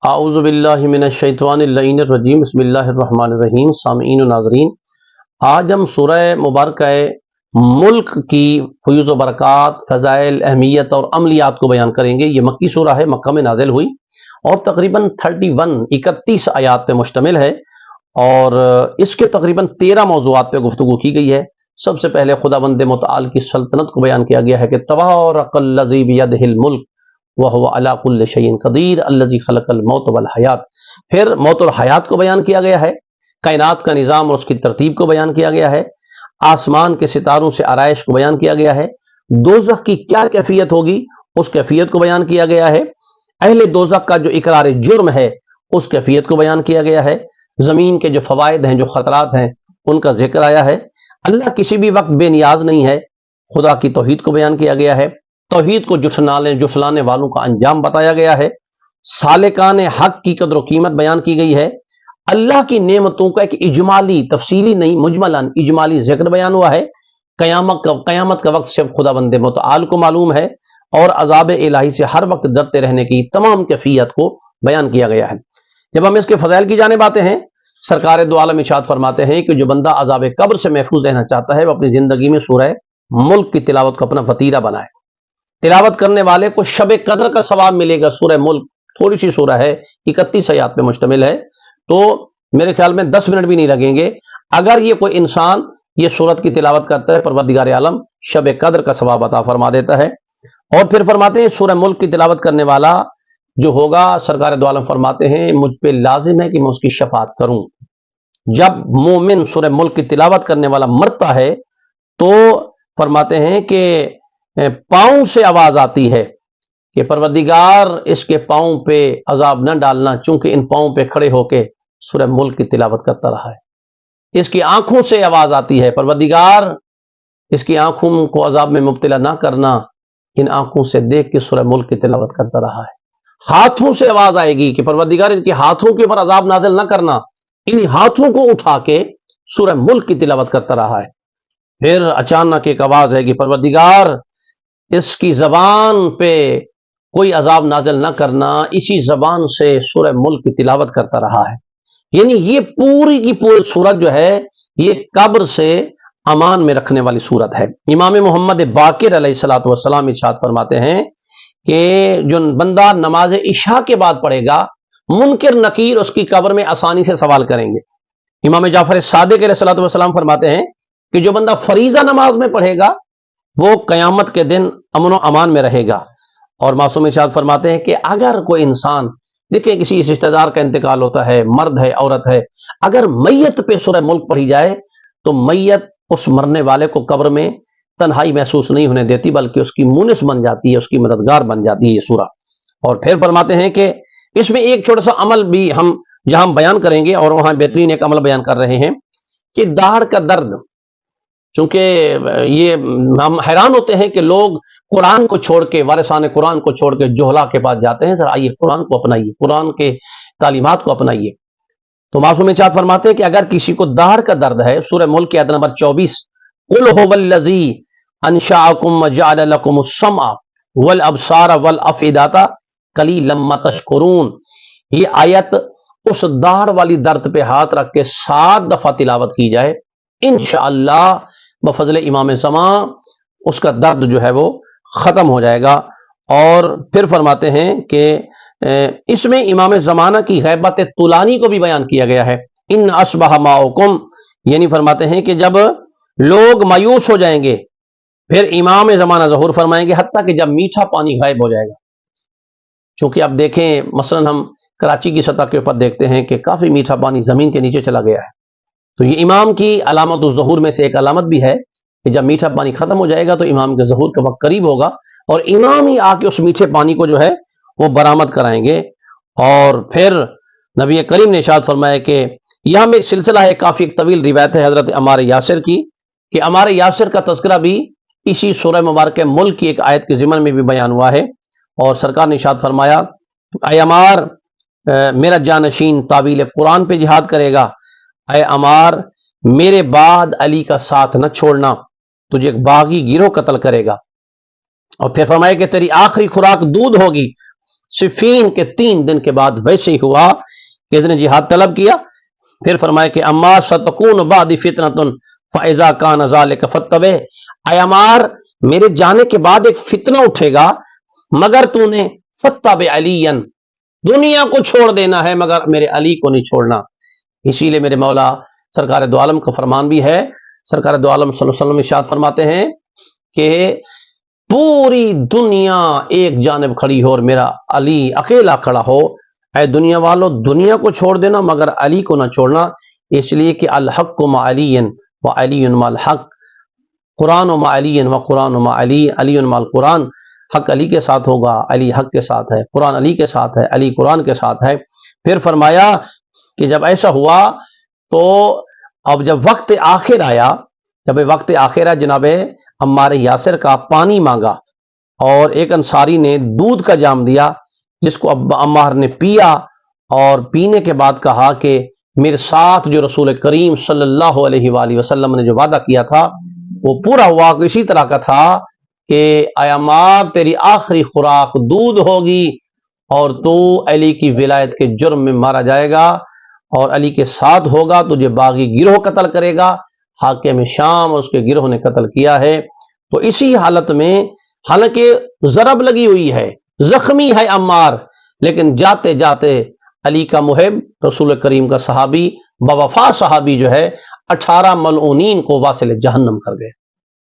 اعوذ باللہ من الشیطان اللعین الرجیم بسم اللہ الرحمن الرحیم۔ سامعین و ناظرین، آج ہم سورہ مبارکہ ملک کی فیوز و برکات، فضائل، اہمیت اور عملیات کو بیان کریں گے۔ یہ مکی سورہ ہے، مکہ میں نازل ہوئی اور تقریباً 31 آیات پہ مشتمل ہے اور اس کے تقریباً 13 موضوعات پہ گفتگو کی گئی ہے۔ سب سے پہلے خداوند متعال کی سلطنت کو بیان کیا گیا ہے کہ تبارک الذی بیدہ الملک وَهُوَ عَلَىٰ كُلِّ شَيْءٍ قَدِيرٌ الَّذِي خَلَقَ الْمَوْتَ وَالْحَيَاةَ۔ پھر موت الحیات کو بیان کیا گیا ہے، کائنات کا نظام اور اس کی ترتیب کو بیان کیا گیا ہے، آسمان کے ستاروں سے آرائش کو بیان کیا گیا ہے، دوزخ کی کیا کیفیت ہوگی اس کیفیت کو بیان کیا گیا ہے، اہل دوزخ کا جو اقرار جرم ہے اس کیفیت کو بیان کیا گیا ہے، زمین کے جو فوائد ہیں، جو خطرات ہیں، ان کا ذکر آیا ہے۔ اللہ کسی بھی وقت بے نیاز نہیں ہے، خدا کی توحید کو بیان کیا گیا ہے، توحید کو جھٹلانے والوں کا انجام بتایا گیا ہے، سالکان حق کی قدر و قیمت بیان کی گئی ہے، اللہ کی نعمتوں کا ایک اجمالی، تفصیلی نہیں، مجملاً اجمالی ذکر بیان ہوا ہے۔ قیامت کا وقت صرف خداوند متعال کو معلوم ہے اور عذاب الہی سے ہر وقت ڈرتے رہنے کی تمام کیفیت کو بیان کیا گیا ہے۔ جب ہم اس کے فضائل کی جانب آتے ہیں، سرکار دو عالم ارشاد فرماتے ہیں کہ جو بندہ عذاب قبر سے محفوظ رہنا چاہتا ہے وہ اپنی زندگی میں سورہ ملک کی تلاوت کو اپنا وتیرہ بنائے۔ تلاوت کرنے والے کو شب قدر کا ثواب ملے گا۔ سورہ ملک تھوڑی سی سورہ ہے، 31 آیات پہ مشتمل ہے، تو میرے خیال میں 10 منٹ بھی نہیں لگیں گے اگر یہ کوئی انسان یہ سورت کی تلاوت کرتا ہے، پروردگار عالم شب قدر کا ثواب عطا فرما دیتا ہے۔ اور پھر فرماتے ہیں سورہ ملک کی تلاوت کرنے والا جو ہوگا، سرکار دو عالم فرماتے ہیں مجھ پہ لازم ہے کہ میں اس کی شفاعت کروں۔ جب مومن سورہ ملک کی تلاوت کرنے والا مرتا ہے تو فرماتے ہیں کہ پاؤں سے آواز آتی ہے کہ پروردگار اس کے پاؤں پہ عذاب نہ ڈالنا، چونکہ ان پاؤں پہ کھڑے ہو کے سورہ ملک کی تلاوت کرتا رہا ہے۔ اس کی آنکھوں سے آواز آتی ہے، پروردگار اس کی آنکھوں کو عذاب میں مبتلا نہ کرنا، ان آنکھوں سے دیکھ کے سورہ ملک کی تلاوت کرتا رہا ہے۔ ہاتھوں سے آواز آئے گی کہ پروردگار ان کے ہاتھوں کے اوپر عذاب نازل نہ کرنا، ان ہاتھوں کو اٹھا کے سورہ ملک کی تلاوت کرتا رہا ہے۔ پھر اچانک ایک آواز ہے کہ پروردگار اس کی زبان پہ کوئی عذاب نازل نہ کرنا، اسی زبان سے سورہ ملک کی تلاوت کرتا رہا ہے۔ یعنی یہ پوری کی پوری سورت جو ہے یہ قبر سے امان میں رکھنے والی سورت ہے۔ امام محمد باقر علیہ الصلوۃ والسلام ارشاد فرماتے ہیں کہ جو بندہ نماز عشاء کے بعد پڑھے گا، منکر نکیر اس کی قبر میں آسانی سے سوال کریں گے۔ امام جعفر صادق علیہ الصلوۃ والسلام فرماتے ہیں کہ جو بندہ فریضہ نماز میں پڑھے گا وہ قیامت کے دن امن و امان میں رہے گا۔ اور معصوم ارشاد فرماتے ہیں کہ اگر کوئی انسان، دیکھیں کسی رشتہ دار کا انتقال ہوتا ہے، مرد ہے، عورت ہے، اگر میت پہ سورہ ملک پڑھی جائے تو میت اس مرنے والے کو قبر میں تنہائی محسوس نہیں ہونے دیتی، بلکہ اس کی مونس بن جاتی ہے، اس کی مددگار بن جاتی ہے یہ سورہ۔ اور پھر فرماتے ہیں کہ اس میں ایک چھوٹا سا عمل بھی ہم جہاں بیان کریں گے، اور وہاں بہترین ایک عمل بیان کر رہے ہیں کہ داڑھ کا درد، چونکہ یہ ہم حیران ہوتے ہیں کہ لوگ قرآن کو چھوڑ کے، وارثان قرآن کو چھوڑ کے جہلا کے پاس جاتے ہیں۔ ذرا آئیے قرآن کو اپنائیے، قرآن کے تعلیمات کو اپنائیے۔ تو معصوم ارشاد فرماتے ہیں کہ اگر کسی کو داڑھ کا درد ہے، سورہ ملک کی آیت نمبر 24، قل هو الذی انشأکم وجعل لکم السمع والابصار والافئدۃ قلیلا ما تشکرون، یہ آیت اس داڑھ والی درد پہ ہاتھ رکھ کے 7 دفعہ تلاوت کی جائے، انشاءاللہ بفضل امام زمان اس کا درد جو ہے وہ ختم ہو جائے گا۔ اور پھر فرماتے ہیں کہ اس میں امام زمانہ کی غیبت طولانی کو بھی بیان کیا گیا ہے۔ ان اصبح ماؤکم، یعنی فرماتے ہیں کہ جب لوگ مایوس ہو جائیں گے پھر امام زمانہ ظہور فرمائیں گے، حتیٰ کہ جب میٹھا پانی غائب ہو جائے گا۔ چونکہ اب دیکھیں مثلا ہم کراچی کی سطح کے اوپر دیکھتے ہیں کہ کافی میٹھا پانی زمین کے نیچے چلا گیا ہے، تو یہ امام کی علامت الظہور میں سے ایک علامت بھی ہے کہ جب میٹھا پانی ختم ہو جائے گا تو امام کے ظہور کا وقت قریب ہوگا، اور امام ہی آ کے اس میٹھے پانی کو جو ہے وہ برآمد کرائیں گے۔ اور پھر نبی کریم نے ارشاد فرمایا کہ یہاں میں ایک سلسلہ ہے، کافی ایک طویل روایت ہے حضرت عمار یاسر کی، کہ عمار یاسر کا تذکرہ بھی اسی سورہ مبارکہ ملک کی ایک آیت کے ضمن میں بھی بیان ہوا ہے۔ اور سرکار نے ارشاد فرمایا، اے عمار میرا جانشین تعویل قرآن پہ جہاد کرے گا، اے عمار میرے بعد علی کا ساتھ نہ چھوڑنا، تجھے ایک باغی گروہ قتل کرے گا۔ اور پھر فرمایا کہ تیری آخری خوراک دودھ ہوگی، صفین کے 3 دن کے بعد ویسے ہی ہوا کہ اس نے جہاد طلب کیا. پھر فرمایا کہ عمار ستکون بعد فتنۃ فاذا کان ذلک فتبع، اے عمار میرے جانے کے بعد ایک فتنہ اٹھے گا مگر تو نے فتبع علی، دنیا کو چھوڑ دینا ہے مگر میرے علی کو نہیں چھوڑنا. اسی لیے میرے مولا سرکار دو عالم کا فرمان بھی ہے. سرکار دو عالم صلی اللہ علیہ وسلم ارشاد فرماتے ہیں کہ پوری دنیا ایک جانب کھڑی ہو اور میرا علی اکیلا کھڑا ہو، اے دنیا والو دنیا کو چھوڑ دینا مگر علی کو نہ چھوڑنا. اس لیے کہ الحق مع علی و علی مع الحق، قرآن مع علی و قرآن مع علی، علی مع القرآن. حق علی کے ساتھ ہوگا، علی حق کے ساتھ ہے، قرآن علی کے ساتھ ہے، علی قرآن کے ساتھ ہے. پھر فرمایا کہ جب ایسا ہوا تو اب جب وقت آخر آیا، جناب عمار یاسر کا پانی مانگا اور ایک انصاری نے دودھ کا جام دیا جس کو عمار نے پیا، اور پینے کے بعد کہا کہ میرے ساتھ جو رسول کریم صلی اللہ علیہ وآلہ وسلم نے جو وعدہ کیا تھا وہ پورا ہوا. اسی طرح کا تھا کہ اے عمار تیری آخری خوراک دودھ ہوگی اور تو علی کی ولایت کے جرم میں مارا جائے گا اور علی کے ساتھ ہوگا، تجھے باغی گروہ قتل کرے گا. حاکم شام اس کے گروہ نے قتل کیا ہے. تو اسی حالت میں حالانکہ ضرب لگی ہوئی ہے، زخمی ہے عمار، لیکن جاتے جاتے علی کا محب، رسول کریم کا صحابی، بوفا صحابی جو ہے 18 ملعونین کو واصل جہنم کر گئے.